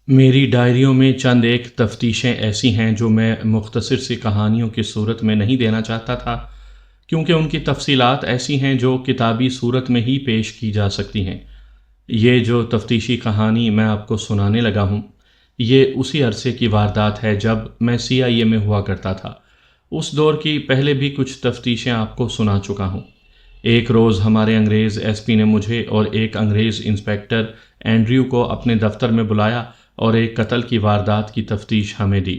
میری ڈائریوں میں چند ایک تفتیشیں ایسی ہیں جو میں مختصر سی کہانیوں کی صورت میں نہیں دینا چاہتا تھا، کیونکہ ان کی تفصیلات ایسی ہیں جو کتابی صورت میں ہی پیش کی جا سکتی ہیں۔ یہ جو تفتیشی کہانی میں آپ کو سنانے لگا ہوں، یہ اسی عرصے کی واردات ہے جب میں CIA میں ہوا کرتا تھا۔ اس دور کی پہلے بھی کچھ تفتیشیں آپ کو سنا چکا ہوں۔ ایک روز ہمارے انگریز SP نے مجھے اور ایک انگریز انسپیکٹر اینڈریو کو اپنے دفتر میں بلایا اور ایک قتل کی واردات کی تفتیش ہمیں دی۔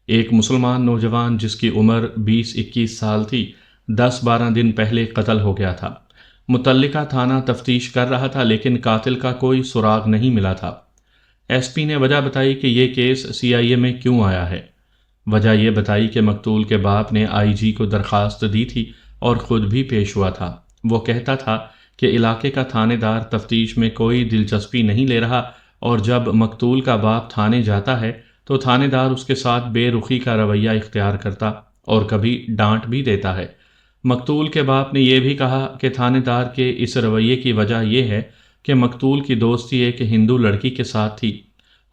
ایک مسلمان نوجوان جس کی عمر 20-21 سال تھی، 10-12 دن پہلے قتل ہو گیا تھا۔ متعلقہ تھانہ تفتیش کر رہا تھا لیکن قاتل کا کوئی سراغ نہیں ملا تھا۔ SP نے وجہ بتائی کہ یہ کیس CIA میں کیوں آیا ہے۔ وجہ یہ بتائی کہ مقتول کے باپ نے IG کو درخواست دی تھی اور خود بھی پیش ہوا تھا۔ وہ کہتا تھا کہ علاقے کا تھانے دار تفتیش میں کوئی دلچسپی نہیں لے رہا، اور جب مقتول کا باپ تھانے جاتا ہے تو تھانے دار اس کے ساتھ بے رخی کا رویہ اختیار کرتا اور کبھی ڈانٹ بھی دیتا ہے۔ مقتول کے باپ نے یہ بھی کہا کہ تھانے دار کے اس رویے کی وجہ یہ ہے کہ مقتول کی دوستی ایک ہندو لڑکی کے ساتھ تھی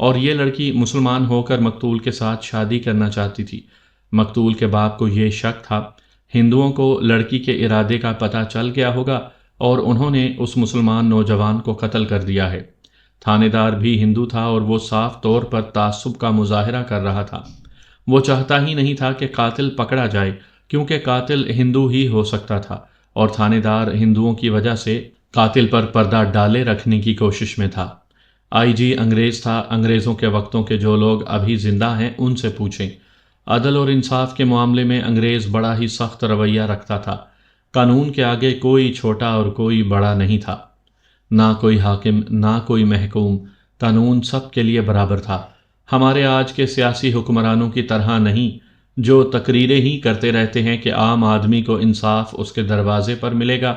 اور یہ لڑکی مسلمان ہو کر مقتول کے ساتھ شادی کرنا چاہتی تھی۔ مقتول کے باپ کو یہ شک تھا ہندوؤں کو لڑکی کے ارادے کا پتہ چل گیا ہوگا اور انہوں نے اس مسلمان نوجوان کو قتل کر دیا ہے۔ تھانے دار بھی ہندو تھا اور وہ صاف طور پر تعصب کا مظاہرہ کر رہا تھا۔ وہ چاہتا ہی نہیں تھا کہ قاتل پکڑا جائے، کیونکہ قاتل ہندو ہی ہو سکتا تھا، اور تھانے دار ہندوؤں کی وجہ سے قاتل پر پردہ ڈالے رکھنے کی کوشش میں تھا۔ IG انگریز تھا۔ انگریزوں کے وقتوں کے جو لوگ ابھی زندہ ہیں ان سے پوچھیں۔ عدل اور انصاف کے معاملے میں انگریز بڑا ہی سخت رویہ رکھتا تھا۔ قانون کے آگے کوئی چھوٹا اور کوئی بڑا نہیں تھا، نہ کوئی حاکم نہ کوئی محکوم، قانون سب کے لیے برابر تھا۔ ہمارے آج کے سیاسی حکمرانوں کی طرح نہیں، جو تقریریں ہی کرتے رہتے ہیں کہ عام آدمی کو انصاف اس کے دروازے پر ملے گا،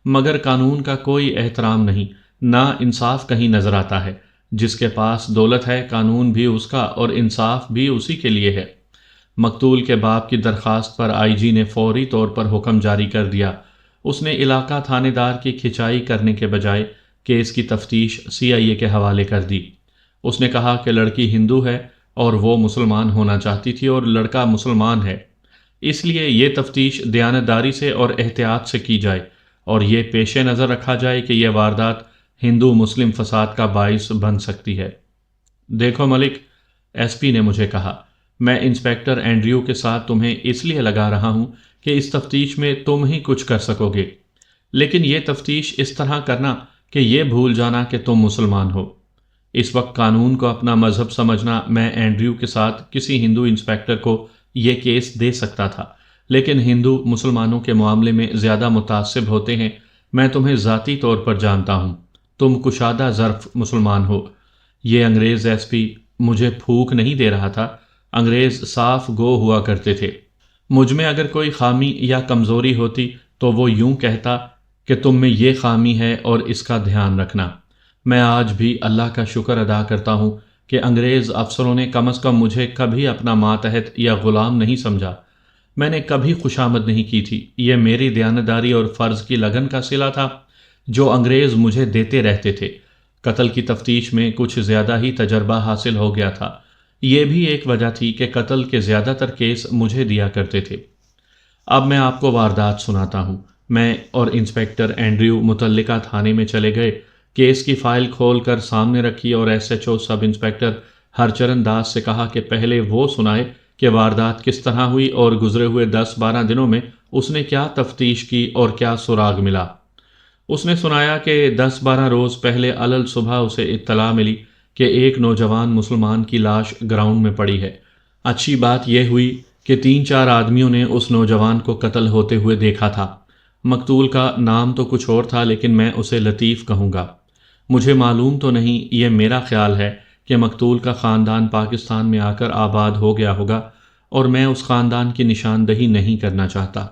مگر قانون کا کوئی احترام نہیں، نہ انصاف کہیں نظر آتا ہے۔ جس کے پاس دولت ہے قانون بھی اس کا اور انصاف بھی اسی کے لیے ہے۔ مقتول کے باپ کی درخواست پر IG نے فوری طور پر حکم جاری کر دیا۔ اس نے علاقہ تھانے دار کی کھچائی کرنے کے بجائے کیس کی تفتیش CIA کے حوالے کر دی۔ اس نے کہا کہ لڑکی ہندو ہے اور وہ مسلمان ہونا چاہتی تھی اور لڑکا مسلمان ہے، اس لیے یہ تفتیش دیانتداری سے اور احتیاط سے کی جائے اور یہ پیش نظر رکھا جائے کہ یہ واردات ہندو مسلم فساد کا باعث بن سکتی ہے۔ دیکھو ملک، SP نے مجھے کہا، میں انسپیکٹر اینڈریو کے ساتھ تمہیں اس لیے لگا رہا ہوں کہ اس تفتیش میں تم ہی کچھ کر سکو گے، لیکن یہ تفتیش اس طرح کرنا کہ یہ بھول جانا کہ تم مسلمان ہو۔ اس وقت قانون کو اپنا مذہب سمجھنا، میں اینڈریو کے ساتھ کسی ہندو انسپیکٹر کو یہ کیس دے سکتا تھا، لیکن ہندو مسلمانوں کے معاملے میں زیادہ متعصب ہوتے ہیں۔ میں تمہیں ذاتی طور پر جانتا ہوں، تم کشادہ ظرف مسلمان ہو۔ یہ انگریز SP مجھے پھونک نہیں دے رہا تھا، انگریز صاف گو ہوا کرتے تھے۔ مجھ میں اگر کوئی خامی یا کمزوری ہوتی تو وہ یوں کہتا کہ تم میں یہ خامی ہے اور اس کا دھیان رکھنا۔ میں آج بھی اللہ کا شکر ادا کرتا ہوں کہ انگریز افسروں نے کم از کم مجھے کبھی اپنا ماتحت یا غلام نہیں سمجھا۔ میں نے کبھی خوشامد نہیں کی تھی۔ یہ میری دیانتداری اور فرض کی لگن کا صلہ تھا جو انگریز مجھے دیتے رہتے تھے۔ قتل کی تفتیش میں کچھ زیادہ ہی تجربہ حاصل ہو گیا تھا۔ یہ بھی ایک وجہ تھی کہ قتل کے زیادہ تر کیس مجھے دیا کرتے تھے۔ اب میں آپ کو واردات سناتا ہوں۔ میں اور انسپیکٹر اینڈریو متعلقہ تھانے میں چلے گئے، کیس کی فائل کھول کر سامنے رکھی اور SHO سب انسپیکٹر ہرچرن داس سے کہا کہ پہلے وہ سنائے کہ واردات کس طرح ہوئی اور گزرے ہوئے 10-12 دنوں میں اس نے کیا تفتیش کی اور کیا سراغ ملا۔ اس نے سنایا کہ 10-12 روز پہلے علل صبح اسے اطلاع ملی کہ ایک نوجوان مسلمان کی لاش گراؤنڈ میں پڑی ہے۔ اچھی بات یہ ہوئی کہ 3-4 آدمیوں نے اس نوجوان کو قتل ہوتے ہوئے دیکھا تھا۔ مقتول کا نام تو کچھ اور تھا لیکن میں اسے لطیف کہوں گا۔ مجھے معلوم تو نہیں، یہ میرا خیال ہے کہ مقتول کا خاندان پاکستان میں آ کر آباد ہو گیا ہوگا اور میں اس خاندان کی نشاندہی نہیں کرنا چاہتا۔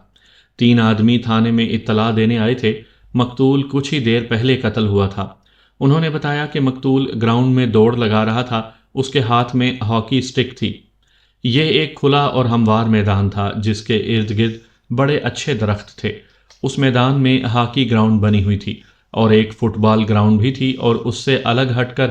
3 آدمی تھانے میں اطلاع دینے آئے تھے۔ مقتول کچھ ہی دیر پہلے قتل ہوا تھا۔ انہوں نے بتایا کہ مقتول گراؤنڈ میں دوڑ لگا رہا تھا، اس کے ہاتھ میں ہاکی سٹک تھی۔ یہ ایک کھلا اور ہموار میدان تھا جس کے ارد گرد بڑے اچھے درخت تھے۔ اس میدان میں ہاکی گراؤنڈ بنی ہوئی تھی اور ایک فٹ بال گراؤنڈ بھی تھی، اور اس سے الگ ہٹ کر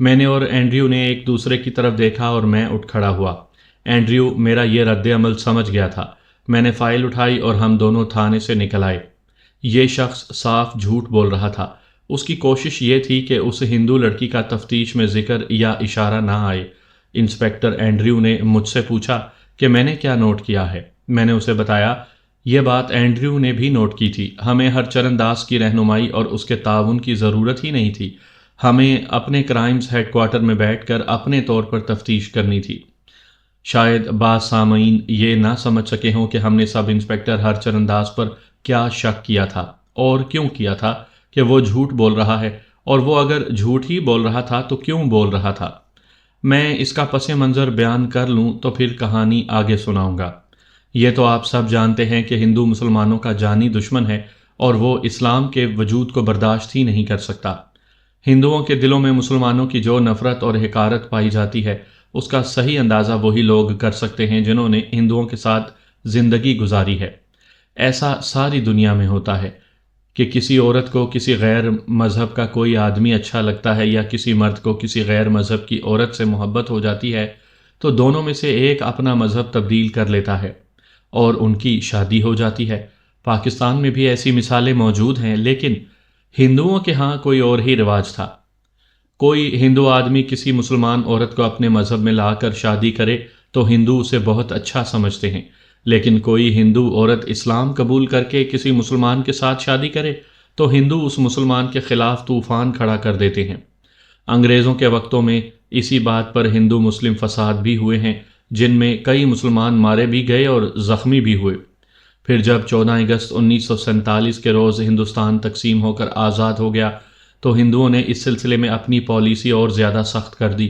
میں نے اور اینڈریو نے ایک دوسرے کی طرف دیکھا اور میں اٹھ کھڑا ہوا۔ اینڈریو میرا یہ رد عمل سمجھ گیا تھا۔ میں نے فائل اٹھائی اور ہم دونوں تھانے سے نکل آئے۔ یہ شخص صاف جھوٹ بول رہا تھا۔ اس کی کوشش یہ تھی کہ اس ہندو لڑکی کا تفتیش میں ذکر یا اشارہ نہ آئے۔ انسپکٹر اینڈریو نے مجھ سے پوچھا کہ میں نے کیا نوٹ کیا ہے۔ میں نے اسے بتایا یہ بات اینڈریو نے بھی نوٹ کی تھی۔ ہمیں ہر چرن داس کی رہنمائی اور اس کے تعاون کی ضرورت ہی نہیں تھی۔ ہمیں اپنے کرائمز ہیڈ کوارٹر میں بیٹھ کر اپنے طور پر تفتیش کرنی تھی۔ شاید بعض سامعین یہ نہ سمجھ سکے ہوں کہ ہم نے سب انسپکٹر ہر چرن داس پر کیا شک کیا تھا اور کیوں کیا تھا کہ وہ جھوٹ بول رہا ہے، اور وہ اگر جھوٹ ہی بول رہا تھا تو کیوں بول رہا تھا۔ میں اس کا پس منظر بیان کر لوں تو پھر کہانی آگے سناؤں گا۔ یہ تو آپ سب جانتے ہیں کہ ہندو مسلمانوں کا جانی دشمن ہے اور وہ اسلام کے وجود کو برداشت ہی نہیں کر سکتا۔ ہندوؤں کے دلوں میں مسلمانوں کی جو نفرت اور حقارت پائی جاتی ہے اس کا صحیح اندازہ وہی لوگ کر سکتے ہیں جنہوں نے ہندوؤں کے ساتھ زندگی گزاری ہے۔ ایسا ساری دنیا میں ہوتا ہے کہ کسی عورت کو کسی غیر مذہب کا کوئی آدمی اچھا لگتا ہے یا کسی مرد کو کسی غیر مذہب کی عورت سے محبت ہو جاتی ہے تو دونوں میں سے ایک اپنا مذہب تبدیل کر لیتا ہے اور ان کی شادی ہو جاتی ہے۔ پاکستان میں بھی ایسی مثالیں موجود ہیں، لیکن ہندوؤں کے ہاں کوئی اور ہی رواج تھا۔ کوئی ہندو آدمی کسی مسلمان عورت کو اپنے مذہب میں لا کر شادی کرے تو ہندو اسے بہت اچھا سمجھتے ہیں، لیکن کوئی ہندو عورت اسلام قبول کر کے کسی مسلمان کے ساتھ شادی کرے تو ہندو اس مسلمان کے خلاف طوفان کھڑا کر دیتے ہیں۔ انگریزوں کے وقتوں میں اسی بات پر ہندو مسلم فساد بھی ہوئے ہیں، جن میں کئی مسلمان مارے بھی گئے اور زخمی بھی ہوئے۔ پھر جب 14 اگست 1947 کے روز ہندوستان تقسیم ہو کر آزاد ہو گیا تو ہندوؤں نے اس سلسلے میں اپنی پالیسی اور زیادہ سخت کر دی۔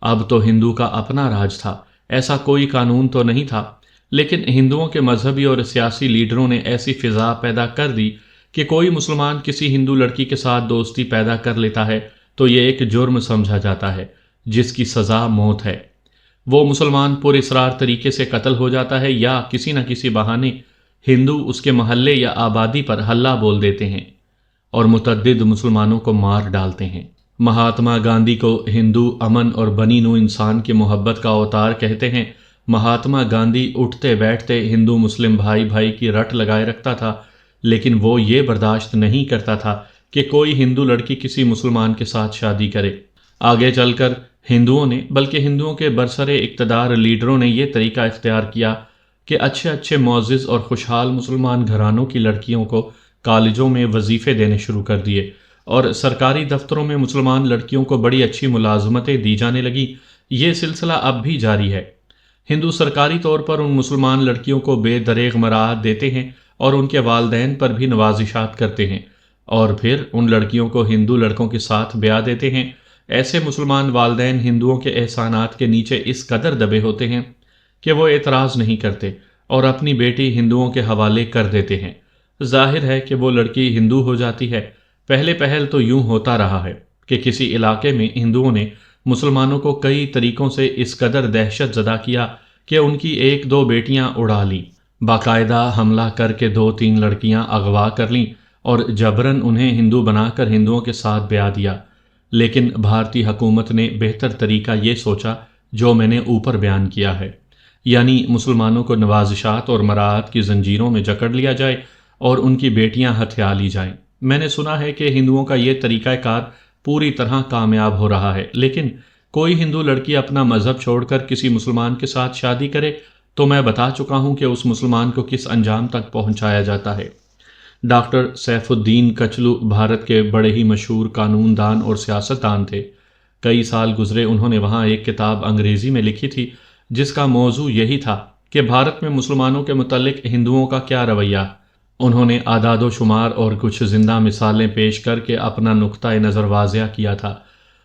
اب تو ہندو کا اپنا راج تھا، ایسا کوئی قانون تو نہیں تھا، لیکن ہندوؤں کے مذہبی اور سیاسی لیڈروں نے ایسی فضا پیدا کر دی کہ کوئی مسلمان کسی ہندو لڑکی کے ساتھ دوستی پیدا کر لیتا ہے تو یہ ایک جرم سمجھا جاتا ہے جس کی سزا موت ہے۔ وہ مسلمان پر اسرار طریقے سے قتل ہو جاتا ہے یا کسی نہ کسی بہانے ہندو اس کے محلے یا آبادی پر حلہ بول دیتے ہیں اور متعدد مسلمانوں کو مار ڈالتے ہیں۔ مہاتما گاندھی کو ہندو امن اور بنی نوع انسان کی محبت کا اوتار کہتے ہیں۔ مہاتما گاندھی اٹھتے بیٹھتے ہندو مسلم بھائی بھائی کی رٹ لگائے رکھتا تھا، لیکن وہ یہ برداشت نہیں کرتا تھا کہ کوئی ہندو لڑکی کسی مسلمان کے ساتھ شادی کرے۔ آگے چل کر ہندوؤں نے، بلکہ ہندوؤں کے برسر اقتدار لیڈروں نے یہ طریقہ اختیار کیا کہ اچھے اچھے معزز اور خوشحال مسلمان گھرانوں کی لڑکیوں کو کالجوں میں وظیفے دینے شروع کر دیے اور سرکاری دفتروں میں مسلمان لڑکیوں کو بڑی اچھی ملازمتیں دی جانے لگی۔ یہ سلسلہ اب بھی جاری ہے۔ ہندو سرکاری طور پر ان مسلمان لڑکیوں کو بے دریغ مراعات دیتے ہیں اور ان کے والدین پر بھی نوازشات کرتے ہیں، اور پھر ان لڑکیوں کو ہندو لڑکوں کے ساتھ بیاہ دیتے ہیں۔ ایسے مسلمان والدین ہندوؤں کے احسانات کے نیچے اس قدر دبے ہوتے ہیں کہ وہ اعتراض نہیں کرتے اور اپنی بیٹی ہندوؤں کے حوالے کر دیتے ہیں۔ ظاہر ہے کہ وہ لڑکی ہندو ہو جاتی ہے۔ پہلے پہل تو یوں ہوتا رہا ہے کہ کسی علاقے میں ہندوؤں نے مسلمانوں کو کئی طریقوں سے اس قدر دہشت زدہ کیا کہ ان کی ایک دو بیٹیاں اڑا لیں، باقاعدہ حملہ کر کے 2-3 لڑکیاں اغوا کر لیں اور جبراً انہیں ہندو بنا کر ہندوؤں کے ساتھ بیاہ دیا۔ لیکن بھارتی حکومت نے بہتر طریقہ یہ سوچا جو میں نے اوپر بیان کیا ہے، یعنی مسلمانوں کو نوازشات اور مراعات کی زنجیروں میں جکڑ لیا جائے اور ان کی بیٹیاں ہتھیا لی جائیں۔ میں نے سنا ہے کہ ہندوؤں کا یہ طریقہ کار پوری طرح کامیاب ہو رہا ہے، لیکن کوئی ہندو لڑکی اپنا مذہب چھوڑ کر کسی مسلمان کے ساتھ شادی کرے تو میں بتا چکا ہوں کہ اس مسلمان کو کس انجام تک پہنچایا جاتا ہے۔ ڈاکٹر سیف الدین کچلو بھارت کے بڑے ہی مشہور قانون دان اور سیاست دان تھے۔ کئی سال گزرے، انہوں نے وہاں ایک کتاب انگریزی میں لکھی تھی جس کا موضوع یہی تھا کہ بھارت میں مسلمانوں کے متعلق ہندوؤں کا کیا رویہ۔ انہوں نے اعداد و شمار اور کچھ زندہ مثالیں پیش کر کے اپنا نقطۂ نظر واضح کیا تھا۔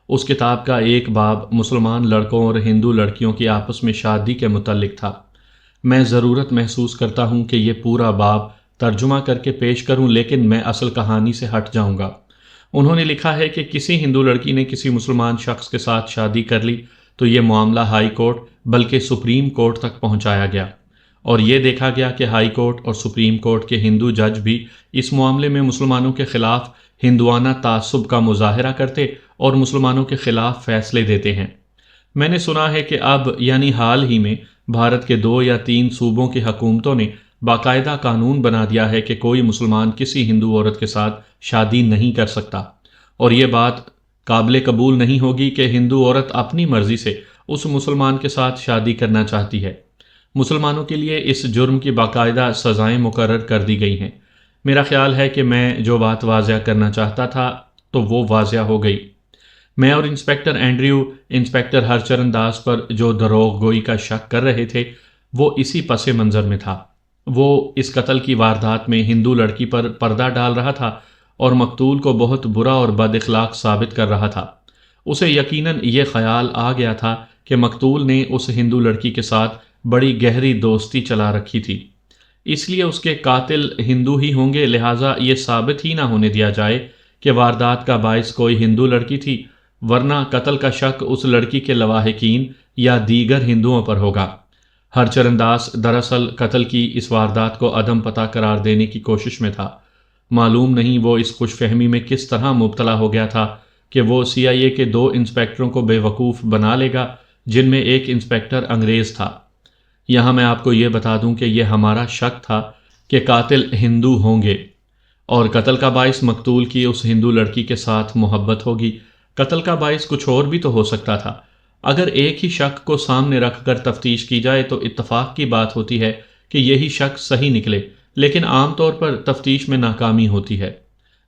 اس کتاب کا ایک باب مسلمان لڑکوں اور ہندو لڑکیوں کی آپس میں شادی کے متعلق تھا۔ میں ضرورت محسوس کرتا ہوں کہ یہ پورا باب ترجمہ کر کے پیش کروں، لیکن میں اصل کہانی سے ہٹ جاؤں گا۔ انہوں نے لکھا ہے کہ کسی ہندو لڑکی نے کسی مسلمان شخص کے ساتھ شادی کر لی تو یہ معاملہ ہائی کورٹ بلکہ سپریم کورٹ تک پہنچایا گیا، اور یہ دیکھا گیا کہ ہائی کورٹ اور سپریم کورٹ کے ہندو جج بھی اس معاملے میں مسلمانوں کے خلاف ہندوانہ تعصب کا مظاہرہ کرتے اور مسلمانوں کے خلاف فیصلے دیتے ہیں۔ میں نے سنا ہے کہ اب یعنی حال ہی میں بھارت کے 2 یا 3 صوبوں کی حکومتوں نے باقاعدہ قانون بنا دیا ہے کہ کوئی مسلمان کسی ہندو عورت کے ساتھ شادی نہیں کر سکتا، اور یہ بات قابل قبول نہیں ہوگی کہ ہندو عورت اپنی مرضی سے اس مسلمان کے ساتھ شادی کرنا چاہتی ہے۔ مسلمانوں کے لیے اس جرم کی باقاعدہ سزائیں مقرر کر دی گئی ہیں۔ میرا خیال ہے کہ میں جو بات واضح کرنا چاہتا تھا تو وہ واضح ہو گئی۔ میں اور inspector Andrew inspector Harcharan Das پر جو دروغ گوئی کا شک کر رہے تھے وہ اسی پس منظر میں تھا۔ وہ اس قتل کی واردات میں ہندو لڑکی پر پردہ ڈال رہا تھا اور مقتول کو بہت برا اور بد اخلاق ثابت کر رہا تھا۔ اسے یقیناً یہ خیال آ گیا تھا کہ مقتول نے اس ہندو لڑکی کے ساتھ بڑی گہری دوستی چلا رکھی تھی، اس لیے اس کے قاتل ہندو ہی ہوں گے، لہٰذا یہ ثابت ہی نہ ہونے دیا جائے کہ واردات کا باعث کوئی ہندو لڑکی تھی، ورنہ قتل کا شک اس لڑکی کے لواحقین یا دیگر ہندوؤں پر ہوگا۔ ہرچرن داس دراصل قتل کی اس واردات کو عدم پتہ قرار دینے کی کوشش میں تھا۔ معلوم نہیں وہ اس خوش فہمی میں کس طرح مبتلا ہو گیا تھا کہ وہ CIA کے 2 انسپکٹروں کو بے وقوف بنا لے گا، جن میں ایک انسپکٹر انگریز تھا۔ یہاں میں آپ کو یہ بتا دوں کہ یہ ہمارا شک تھا کہ قاتل ہندو ہوں گے اور قتل کا باعث مقتول کی اس ہندو لڑکی کے ساتھ محبت ہوگی۔ قتل کا باعث کچھ اور بھی تو ہو سکتا تھا۔ اگر ایک ہی شک کو سامنے رکھ کر تفتیش کی جائے تو اتفاق کی بات ہوتی ہے کہ یہی شک صحیح نکلے، لیکن عام طور پر تفتیش میں ناکامی ہوتی ہے۔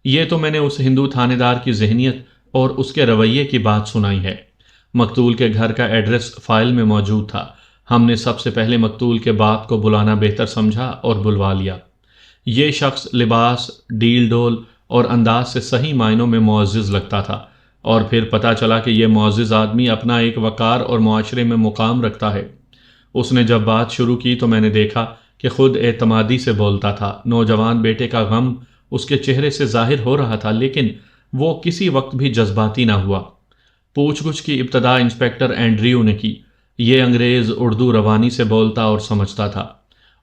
یہ تو میں نے اس ہندو تھانے دار کی ذہنیت اور اس کے رویے کی بات سنائی ہے۔ مقتول کے گھر کا ایڈریس فائل میں موجود تھا۔ ہم نے سب سے پہلے مقتول کے باپ کو بلانا بہتر سمجھا اور بلوا لیا۔ یہ شخص لباس، ڈیل ڈول اور انداز سے صحیح معنوں میں معزز لگتا تھا، اور پھر پتہ چلا کہ یہ معزز آدمی اپنا ایک وقار اور معاشرے میں مقام رکھتا ہے۔ اس نے جب بات شروع کی تو میں نے دیکھا کہ خود اعتمادی سے بولتا تھا۔ نوجوان بیٹے کا غم اس کے چہرے سے ظاہر ہو رہا تھا، لیکن وہ کسی وقت بھی جذباتی نہ ہوا۔ پوچھ گچھ کی ابتدا انسپکٹر اینڈریو نے کی۔ یہ انگریز اردو روانی سے بولتا اور سمجھتا تھا،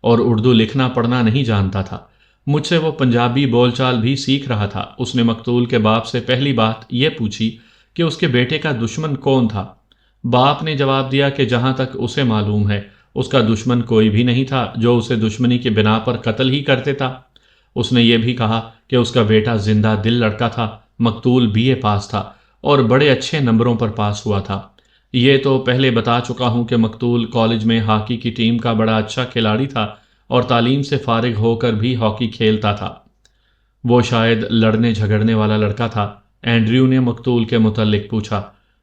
اور اردو لکھنا پڑھنا نہیں جانتا تھا۔ مجھ سے وہ پنجابی بول چال بھی سیکھ رہا تھا۔ اس نے مقتول کے باپ سے پہلی بات یہ پوچھی کہ اس کے بیٹے کا دشمن کون تھا۔ باپ نے جواب دیا کہ جہاں تک اسے معلوم ہے اس کا دشمن کوئی بھی نہیں تھا، جو اسے دشمنی کی بنا پر قتل ہی کرتے تھا۔ اس نے یہ بھی کہا کہ اس کا بیٹا زندہ دل لڑکا تھا، مقتول BA پاس تھا اور بڑے اچھے نمبروں پر پاس ہوا تھا۔ یہ تو پہلے بتا چکا ہوں کہ مقتول کالج میں ہاکی کی ٹیم کا بڑا اچھا کھلاڑی تھا اور تعلیم سے فارغ ہو کر بھی ہاکی کھیلتا تھا۔ وہ شاید لڑنے جھگڑنے والا لڑکا تھا۔ اینڈریو نے مقتول کے متعلق پوچھا،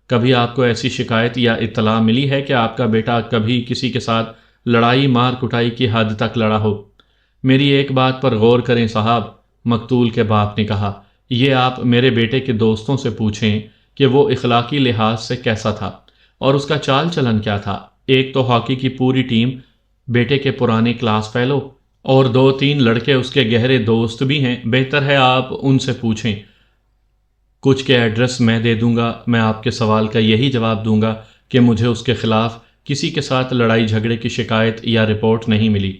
کبھی آپ کو ایسی شکایت یا اطلاع ملی ہے کہ آپ کا بیٹا کبھی کسی کے ساتھ لڑائی مار کٹائی کی حد تک لڑا ہو؟ میری ایک بات پر غور کریں صاحب، مقتول کے باپ نے کہا، یہ آپ میرے بیٹے کے دوستوں سے پوچھیں کہ وہ اخلاقی لحاظ سے کیسا تھا اور اس کا چال چلن کیا تھا۔ ایک تو ہاکی کی پوری ٹیم، بیٹے کے پرانے کلاس فیلو، اور 2-3 لڑکے اس کے گہرے دوست بھی ہیں۔ بہتر ہے آپ ان سے پوچھیں۔ کچھ کے ایڈریس میں دے دوں گا۔ میں آپ کے سوال کا یہی جواب دوں گا کہ مجھے اس کے خلاف کسی کے ساتھ لڑائی جھگڑے کی شکایت یا رپورٹ نہیں ملی۔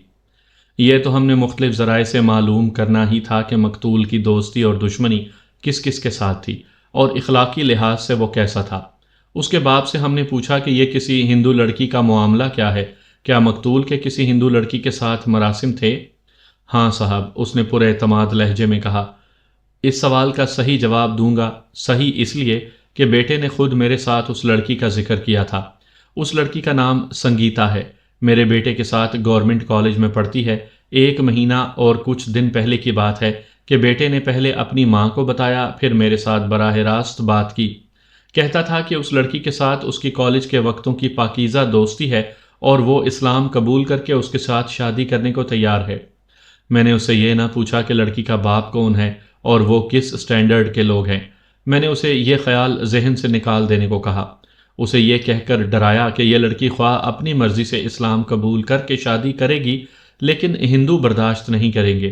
یہ تو ہم نے مختلف ذرائع سے معلوم کرنا ہی تھا کہ مقتول کی دوستی اور دشمنی کس کس کے ساتھ تھی اور اخلاقی لحاظ سے وہ کیسا تھا۔ اس کے باپ سے ہم نے پوچھا کہ یہ کسی ہندو لڑکی کا معاملہ کیا ہے، کیا مقتول کے کسی ہندو لڑکی کے ساتھ مراسم تھے؟ ہاں صاحب، اس نے پر اعتماد لہجے میں کہا۔ اس سوال کا صحیح جواب دوں گا، صحیح اس لیے کہ بیٹے نے خود میرے ساتھ اس لڑکی کا ذکر کیا تھا۔ اس لڑکی کا نام سنگیتا ہے، میرے بیٹے کے ساتھ گورنمنٹ کالج میں پڑھتی ہے۔ 1 مہینہ اور کچھ دن پہلے کی بات ہے کہ بیٹے نے پہلے اپنی ماں کو بتایا، پھر میرے ساتھ براہ راست بات کی۔ کہتا تھا کہ اس لڑکی کے ساتھ اس کی کالج کے وقتوں کی پاکیزہ دوستی ہے اور وہ اسلام قبول کر کے اس کے ساتھ شادی کرنے کو تیار ہے۔ میں نے اسے یہ نہ پوچھا کہ لڑکی کا باپ کون ہے اور وہ کس سٹینڈرڈ کے لوگ ہیں۔ میں نے اسے یہ خیال ذہن سے نکال دینے کو کہا، اسے یہ کہہ کر ڈرایا کہ یہ لڑکی خواہ اپنی مرضی سے اسلام قبول کر کے شادی کرے گی، لیکن ہندو برداشت نہیں کریں گے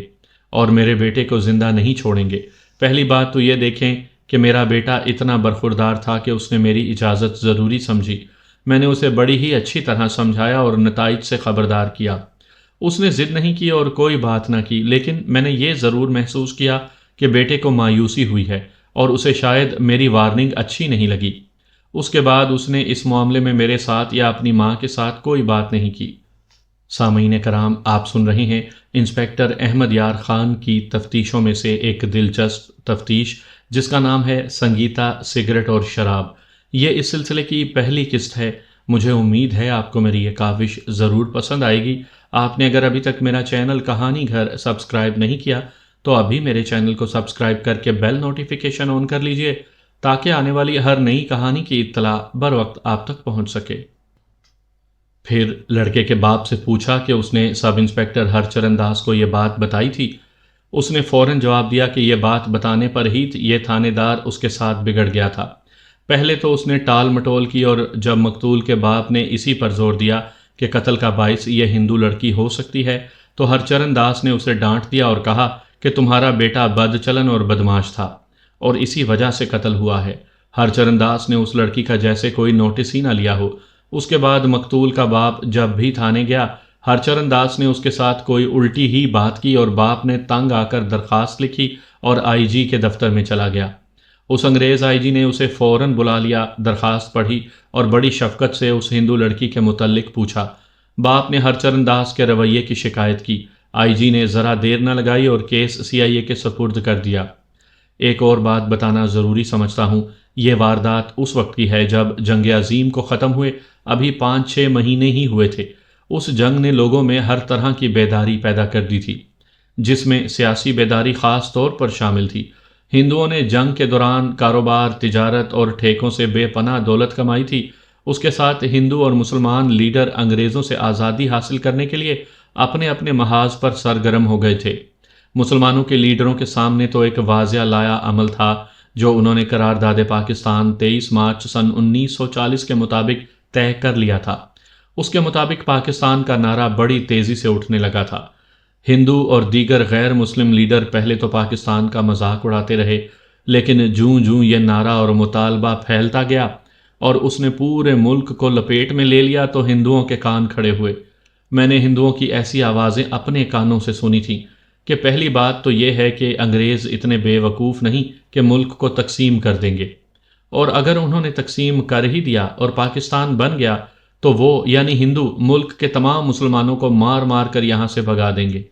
اور میرے بیٹے کو زندہ نہیں چھوڑیں گے۔ پہلی بات تو یہ دیکھیں کہ میرا بیٹا اتنا برخوردار تھا کہ اس نے میری اجازت ضروری سمجھی۔ میں نے اسے بڑی ہی اچھی طرح سمجھایا اور نتائج سے خبردار کیا۔ اس نے ضد نہیں کی اور کوئی بات نہ کی، لیکن میں نے یہ ضرور محسوس کیا کہ بیٹے کو مایوسی ہوئی ہے اور اسے شاید میری وارننگ اچھی نہیں لگی۔ اس کے بعد اس نے اس معاملے میں میرے ساتھ یا اپنی ماں کے ساتھ کوئی بات نہیں کی۔ سامعین کرام، آپ سن رہے ہیں انسپکٹر احمد یار خان کی تفتیشوں میں سے ایک دلچسپ تفتیش جس کا نام ہے سنگیتا، سگریٹ اور شراب۔ یہ اس سلسلے کی پہلی قسط ہے۔ مجھے امید ہے آپ کو میری یہ کاوش ضرور پسند آئے گی۔ آپ نے اگر ابھی تک میرا چینل کہانی گھر سبسکرائب نہیں کیا تو ابھی میرے چینل کو سبسکرائب کر کے بیل نوٹیفیکیشن آن کر لیجئے تاکہ آنے والی ہر نئی کہانی کی اطلاع بر وقت آپ تک پہنچ سکے۔ پھر لڑکے کے باپ سے پوچھا کہ اس نے سب انسپکٹر ہرچرن داس کو یہ بات بتائی تھی۔ اس نے فوراً جواب دیا کہ یہ بات بتانے پر ہی یہ تھانے دار اس کے ساتھ بگڑ گیا تھا۔ پہلے تو اس نے ٹال مٹول کی اور جب مقتول کے باپ نے اسی پر زور دیا کہ قتل کا باعث یہ ہندو لڑکی ہو سکتی ہے تو ہرچرن داس نے اسے ڈانٹ دیا اور کہا کہ تمہارا بیٹا بد چلن اور بدماش تھا اور اسی وجہ سے قتل ہوا ہے۔ ہرچرن داس نے اس لڑکی کا جیسے کوئی نوٹس ہی نہ لیا ہو۔ اس کے بعد مقتول کا باپ جب بھی تھانے گیا ہرچرن داس نے اس کے ساتھ کوئی الٹی ہی بات کی اور باپ نے تنگ آ کر درخواست لکھی اور آئی جی کے دفتر میں چلا گیا۔ اس انگریز آئی جی نے اسے فوراً بلا لیا، درخواست پڑھی اور بڑی شفقت سے اس ہندو لڑکی کے متعلق پوچھا۔ باپ نے ہرچرن داس کے رویے کی شکایت کی۔ آئی جی نے ذرا دیر نہ لگائی اور کیس سی آئی اے کے سپرد کر دیا۔ ایک اور بات بتانا ضروری سمجھتا ہوں، یہ واردات اس وقت کی ہے جب جنگ عظیم کو ختم ہوئے ابھی 5-6 مہینے ہی ہوئے تھے۔ اس جنگ نے لوگوں میں ہر طرح کی بیداری پیدا کر دی تھی، جس میں سیاسی بیداری خاص طور پر شامل تھی۔ ہندوؤں نے جنگ کے دوران کاروبار، تجارت اور ٹھیکوں سے بے پناہ دولت کمائی تھی۔ اس کے ساتھ ہندو اور مسلمان لیڈر انگریزوں سے آزادی حاصل کرنے کے لیے اپنے اپنے محاذ پر سرگرم ہو گئے تھے۔ مسلمانوں کے لیڈروں کے سامنے تو ایک واضح لایا عمل تھا جو انہوں نے قرارداد پاکستان 23 مارچ سن 1940 کے مطابق طے کر لیا تھا۔ اس کے مطابق پاکستان کا نعرہ بڑی تیزی سے اٹھنے لگا تھا۔ ہندو اور دیگر غیر مسلم لیڈر پہلے تو پاکستان کا مذاق اڑاتے رہے، لیکن جوں جوں یہ نعرہ اور مطالبہ پھیلتا گیا اور اس نے پورے ملک کو لپیٹ میں لے لیا تو ہندوؤں کے کان کھڑے ہوئے۔ میں نے ہندوؤں کی ایسی آوازیں اپنے کانوں سے سنی تھیں کہ پہلی بات تو یہ ہے کہ انگریز اتنے بے وقوف نہیں کہ ملک کو تقسیم کر دیں گے، اور اگر انہوں نے تقسیم کر ہی دیا اور پاکستان بن گیا تو وہ یعنی ہندو ملک کے تمام مسلمانوں کو مار مار کر یہاں سے بھگا دیں گے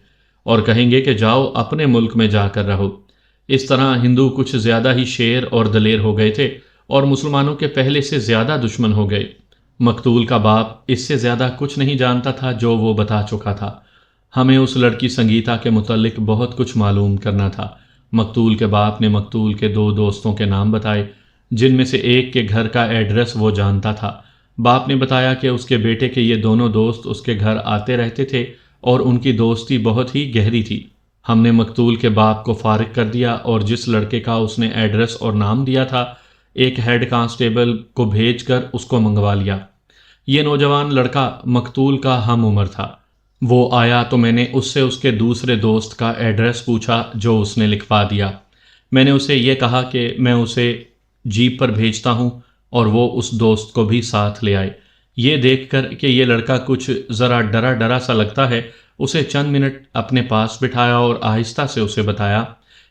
اور کہیں گے کہ جاؤ اپنے ملک میں جا کر رہو۔ اس طرح ہندو کچھ زیادہ ہی شیر اور دلیر ہو گئے تھے اور مسلمانوں کے پہلے سے زیادہ دشمن ہو گئے۔ مقتول کا باپ اس سے زیادہ کچھ نہیں جانتا تھا جو وہ بتا چکا تھا۔ ہمیں اس لڑکی سنگیتا کے متعلق بہت کچھ معلوم کرنا تھا۔ مقتول کے باپ نے مقتول کے 2 دوستوں کے نام بتائے، جن میں سے ایک کے گھر کا ایڈریس وہ جانتا تھا۔ باپ نے بتایا کہ اس کے بیٹے کے یہ دونوں دوست اس کے گھر آتے رہتے تھے اور ان کی دوستی بہت ہی گہری تھی۔ ہم نے مقتول کے باپ کو فارغ کر دیا اور جس لڑکے کا اس نے ایڈریس اور نام دیا تھا، ایک ہیڈ کانسٹیبل کو بھیج کر اس کو منگوا لیا۔ یہ نوجوان لڑکا مقتول کا ہم عمر تھا۔ وہ آیا تو میں نے اس سے اس کے دوسرے دوست کا ایڈریس پوچھا جو اس نے لکھوا دیا۔ میں نے اسے یہ کہا کہ میں اسے جیپ پر بھیجتا ہوں اور وہ اس دوست کو بھی ساتھ لے آئے۔ یہ دیکھ کر کہ یہ لڑکا کچھ ذرا ڈرا ڈرا سا لگتا ہے، اسے چند منٹ اپنے پاس بٹھایا اور آہستہ سے اسے بتایا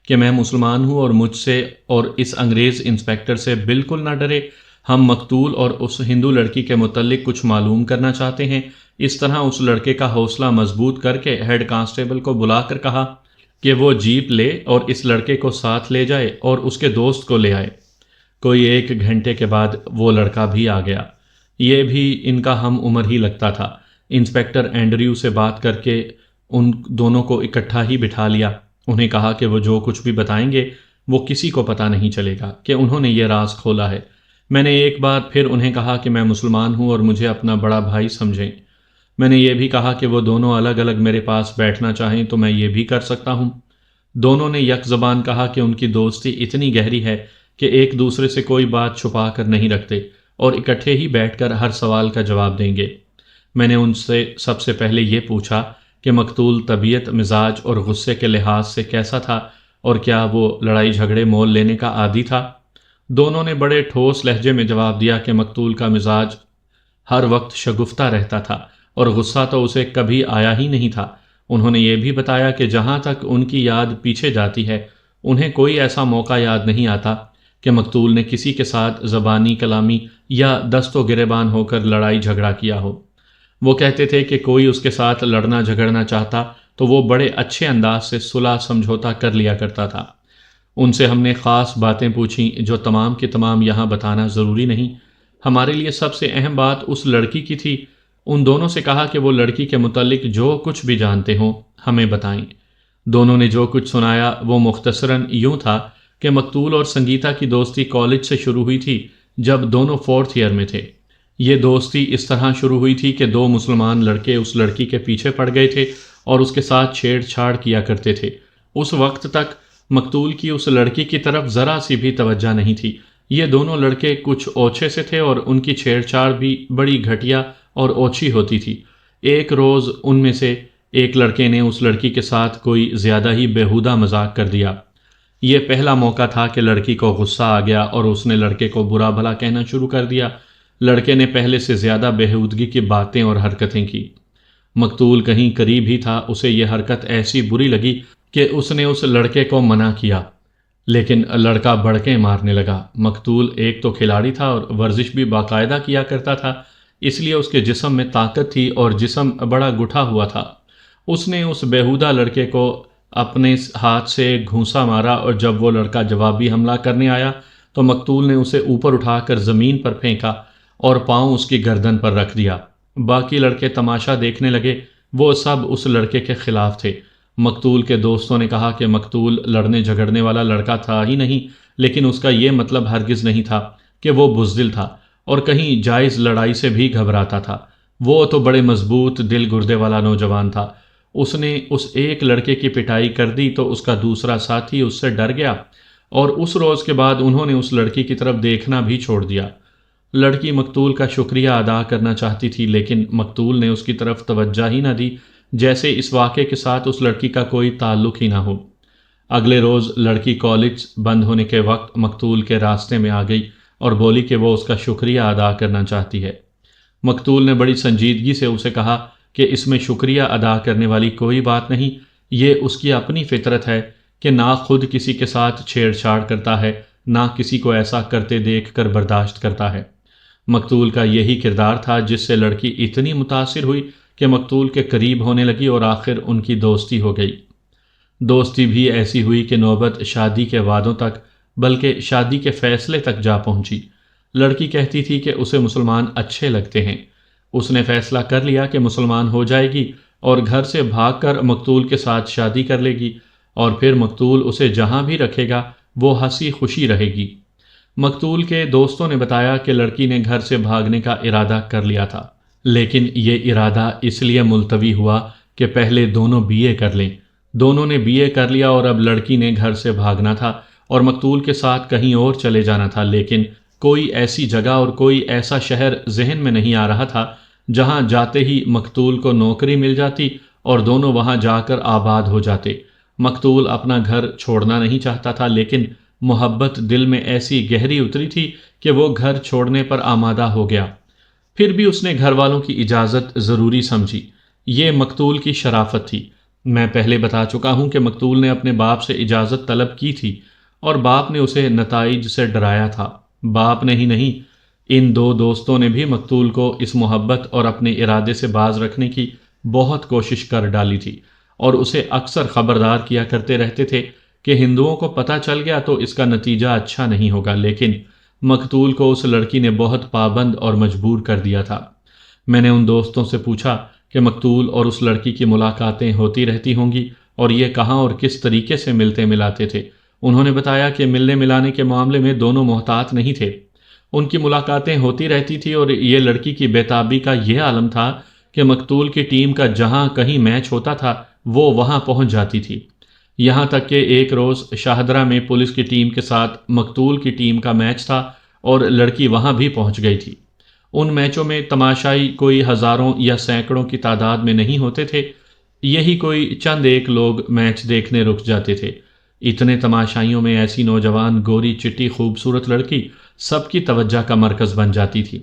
کہ میں مسلمان ہوں اور مجھ سے اور اس انگریز انسپکٹر سے بالکل نہ ڈرے، ہم مقتول اور اس ہندو لڑکی کے متعلق کچھ معلوم کرنا چاہتے ہیں۔ اس طرح اس لڑکے کا حوصلہ مضبوط کر کے ہیڈ کانسٹیبل کو بلا کر کہا کہ وہ جیپ لے اور اس لڑکے کو ساتھ لے جائے اور اس کے دوست کو لے آئے۔ کوئی 1 گھنٹے کے بعد وہ لڑکا بھی آ گیا۔ یہ بھی ان کا ہم عمر ہی لگتا تھا۔ انسپکٹر اینڈریو سے بات کر کے ان دونوں کو اکٹھا ہی بٹھا لیا۔ انہیں کہا کہ وہ جو کچھ بھی بتائیں گے وہ کسی کو پتہ نہیں چلے گا کہ انہوں نے یہ راز کھولا ہے۔ میں نے ایک بار پھر انہیں کہا کہ میں مسلمان ہوں اور مجھے اپنا بڑا بھائی سمجھیں۔ میں نے یہ بھی کہا کہ وہ دونوں الگ الگ میرے پاس بیٹھنا چاہیں تو میں یہ بھی کر سکتا ہوں۔ دونوں نے یک زبان کہا کہ ان کی دوستی اتنی گہری ہے کہ ایک دوسرے سے کوئی بات چھپا کر نہیں رکھتے اور اکٹھے ہی بیٹھ کر ہر سوال کا جواب دیں گے۔ میں نے ان سے سب سے پہلے یہ پوچھا کہ مقتول طبیعت، مزاج اور غصے کے لحاظ سے کیسا تھا اور کیا وہ لڑائی جھگڑے مول لینے کا عادی تھا؟ دونوں نے بڑے ٹھوس لہجے میں جواب دیا کہ مقتول کا مزاج ہر وقت شگفتہ رہتا تھا اور غصہ تو اسے کبھی آیا ہی نہیں تھا۔ انہوں نے یہ بھی بتایا کہ جہاں تک ان کی یاد پیچھے جاتی ہے انہیں کوئی ایسا موقع یاد نہیں آتا کہ مقتول نے کسی کے ساتھ زبانی کلامی یا دست و گریبان ہو کر لڑائی جھگڑا کیا ہو۔ وہ کہتے تھے کہ کوئی اس کے ساتھ لڑنا جھگڑنا چاہتا تو وہ بڑے اچھے انداز سے صلح سمجھوتا کر لیا کرتا تھا۔ ان سے ہم نے خاص باتیں پوچھیں جو تمام کی تمام یہاں بتانا ضروری نہیں۔ ہمارے لیے سب سے اہم بات اس لڑکی کی تھی۔ ان دونوں سے کہا کہ وہ لڑکی کے متعلق جو کچھ بھی جانتے ہوں ہمیں بتائیں۔ دونوں نے جو کچھ سنایا وہ مختصراً یوں تھا کہ مقتول اور سنگیتا کی دوستی کالج سے شروع ہوئی تھی جب دونوں 4th ایئر میں تھے۔ یہ دوستی اس طرح شروع ہوئی تھی کہ 2 مسلمان لڑکے اس لڑکی کے پیچھے پڑ گئے تھے اور اس کے ساتھ چھیڑ چھاڑ کیا کرتے تھے۔ اس وقت تک مقتول کی اس لڑکی کی طرف ذرا سی بھی توجہ نہیں تھی۔ یہ دونوں لڑکے کچھ اوچھے سے تھے اور ان کی چھیڑ چھاڑ بھی بڑی گھٹیا اور اوچھی ہوتی تھی۔ ایک روز ان میں سے ایک لڑکے نے اس لڑکی کے ساتھ کوئی زیادہ ہی بیہودہ مذاق کر دیا۔ یہ پہلا موقع تھا کہ لڑکی کو غصہ آ گیا اور اس نے لڑکے کو برا بھلا کہنا شروع کر دیا۔ لڑکے نے پہلے سے زیادہ بیہودگی کی باتیں اور حرکتیں کی۔ مقتول کہیں قریب ہی تھا، اسے یہ حرکت ایسی بری لگی کہ اس نے اس لڑکے کو منع کیا، لیکن لڑکا بڑکیں مارنے لگا۔ مقتول ایک تو کھلاڑی تھا اور ورزش بھی باقاعدہ کیا کرتا تھا، اس لیے اس کے جسم میں طاقت تھی اور جسم بڑا گٹھا ہوا تھا۔ اس نے اس بیہودہ لڑکے کو اپنے ہاتھ سے گھونسا مارا اور جب وہ لڑکا جوابی حملہ کرنے آیا تو مقتول نے اسے اوپر اٹھا کر زمین پر پھینکا اور پاؤں اس کی گردن پر رکھ دیا۔ باقی لڑکے تماشا دیکھنے لگے، وہ سب اس لڑکے کے خلاف تھے۔ مقتول کے دوستوں نے کہا کہ مقتول لڑنے جھگڑنے والا لڑکا تھا ہی نہیں، لیکن اس کا یہ مطلب ہرگز نہیں تھا کہ وہ بزدل تھا اور کہیں جائز لڑائی سے بھی گھبراتا تھا۔ وہ تو بڑے مضبوط دل گردے والا نوجوان تھا۔ اس نے اس ایک لڑکے کی پٹائی کر دی تو اس کا دوسرا ساتھی اس سے ڈر گیا اور اس روز کے بعد انہوں نے اس لڑکی کی طرف دیکھنا بھی چھوڑ دیا۔ لڑکی مقتول کا شکریہ ادا کرنا چاہتی تھی، لیکن مقتول نے اس کی طرف توجہ ہی نہ دی، جیسے اس واقعے کے ساتھ اس لڑکی کا کوئی تعلق ہی نہ ہو۔ اگلے روز لڑکی کالج بند ہونے کے وقت مقتول کے راستے میں آ گئی اور بولی کہ وہ اس کا شکریہ ادا کرنا چاہتی ہے۔ مقتول نے بڑی سنجیدگی سے اسے کہا کہ اس میں شکریہ ادا کرنے والی کوئی بات نہیں، یہ اس کی اپنی فطرت ہے کہ نہ خود کسی کے ساتھ چھیڑ چھاڑ کرتا ہے، نہ کسی کو ایسا کرتے دیکھ کر برداشت کرتا ہے۔ مقتول کا یہی کردار تھا جس سے لڑکی اتنی متاثر ہوئی کہ مقتول کے قریب ہونے لگی اور آخر ان کی دوستی ہو گئی۔ دوستی بھی ایسی ہوئی کہ نوبت شادی کے وعدوں تک بلکہ شادی کے فیصلے تک جا پہنچی۔ لڑکی کہتی تھی کہ اسے مسلمان اچھے لگتے ہیں۔ اس نے فیصلہ کر لیا کہ مسلمان ہو جائے گی اور گھر سے بھاگ کر مقتول کے ساتھ شادی کر لے گی اور پھر مقتول اسے جہاں بھی رکھے گا وہ ہنسی خوشی رہے گی۔ مقتول کے دوستوں نے بتایا کہ لڑکی نے گھر سے بھاگنے کا ارادہ کر لیا تھا، لیکن یہ ارادہ اس لیے ملتوی ہوا کہ پہلے دونوں BA کر لیں۔ دونوں نے BA کر لیا اور اب لڑکی نے گھر سے بھاگنا تھا اور مقتول کے ساتھ کہیں اور چلے جانا تھا، لیکن کوئی ایسی جگہ اور کوئی ایسا شہر ذہن میں نہیں آ رہا تھا جہاں جاتے ہی مقتول کو نوکری مل جاتی اور دونوں وہاں جا کر آباد ہو جاتے۔ مقتول اپنا گھر چھوڑنا نہیں چاہتا تھا، لیکن محبت دل میں ایسی گہری اتری تھی کہ وہ گھر چھوڑنے پر آمادہ ہو گیا۔ پھر بھی اس نے گھر والوں کی اجازت ضروری سمجھی۔ یہ مقتول کی شرافت تھی۔ میں پہلے بتا چکا ہوں کہ مقتول نے اپنے باپ سے اجازت طلب کی تھی اور باپ نے اسے نتائج سے ڈرایا تھا۔ باپ نے ہی نہیں، ان 2 دوستوں نے بھی مقتول کو اس محبت اور اپنے ارادے سے باز رکھنے کی بہت کوشش کر ڈالی تھی اور اسے اکثر خبردار کیا کرتے رہتے تھے کہ ہندوؤں کو پتہ چل گیا تو اس کا نتیجہ اچھا نہیں ہوگا، لیکن مقتول کو اس لڑکی نے بہت پابند اور مجبور کر دیا تھا۔ میں نے ان دوستوں سے پوچھا کہ مقتول اور اس لڑکی کی ملاقاتیں ہوتی رہتی ہوں گی اور یہ کہاں اور کس طریقے سے ملتے ملاتے تھے۔ انہوں نے بتایا کہ ملنے ملانے کے معاملے میں دونوں محتاط نہیں تھے۔ ان کی ملاقاتیں ہوتی رہتی تھی اور یہ لڑکی کی بے تابی کا یہ عالم تھا کہ مقتول کی ٹیم کا جہاں کہیں میچ ہوتا تھا وہ وہاں پہنچ جاتی تھی۔ یہاں تک کہ ایک روز شاہدرہ میں پولیس کی ٹیم کے ساتھ مقتول کی ٹیم کا میچ تھا اور لڑکی وہاں بھی پہنچ گئی تھی۔ ان میچوں میں تماشائی کوئی ہزاروں یا سینکڑوں کی تعداد میں نہیں ہوتے تھے، یہی کوئی چند ایک لوگ میچ دیکھنے رک جاتے تھے۔ اتنے تماشائیوں میں ایسی نوجوان گوری چٹی خوبصورت لڑکی سب کی توجہ کا مرکز بن جاتی تھی۔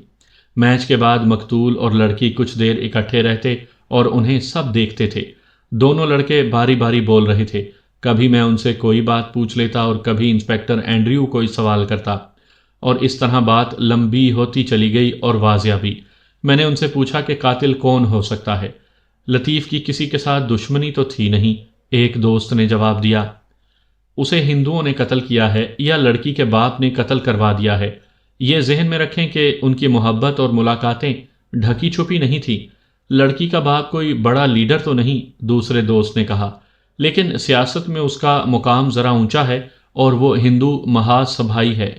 میچ کے بعد مقتول اور لڑکی کچھ دیر اکٹھے رہتے اور انہیں سب دیکھتے تھے۔ دونوں لڑکے باری باری بول رہے تھے۔ کبھی میں ان سے کوئی بات پوچھ لیتا اور کبھی انسپیکٹر اینڈریو کوئی سوال کرتا، اور اس طرح بات لمبی ہوتی چلی گئی اور واضح بھی۔ میں نے ان سے پوچھا کہ قاتل کون ہو سکتا ہے۔ لطیف کی کسی کے ساتھ دشمنی تو تھی نہیں، ایک دوست نے جواب دیا۔ اسے ہندوؤں نے قتل کیا ہے یا لڑکی کے باپ نے قتل کروا دیا ہے۔ یہ ذہن میں رکھیں کہ ان کی محبت اور ملاقاتیں ڈھکی چھپی نہیں تھی۔ لڑکی کا باپ کوئی بڑا لیڈر تو نہیں، دوسرے دوست نے کہا، لیکن سیاست میں اس کا مقام ذرا اونچا ہے اور وہ ہندو مہا سبھائی ہے۔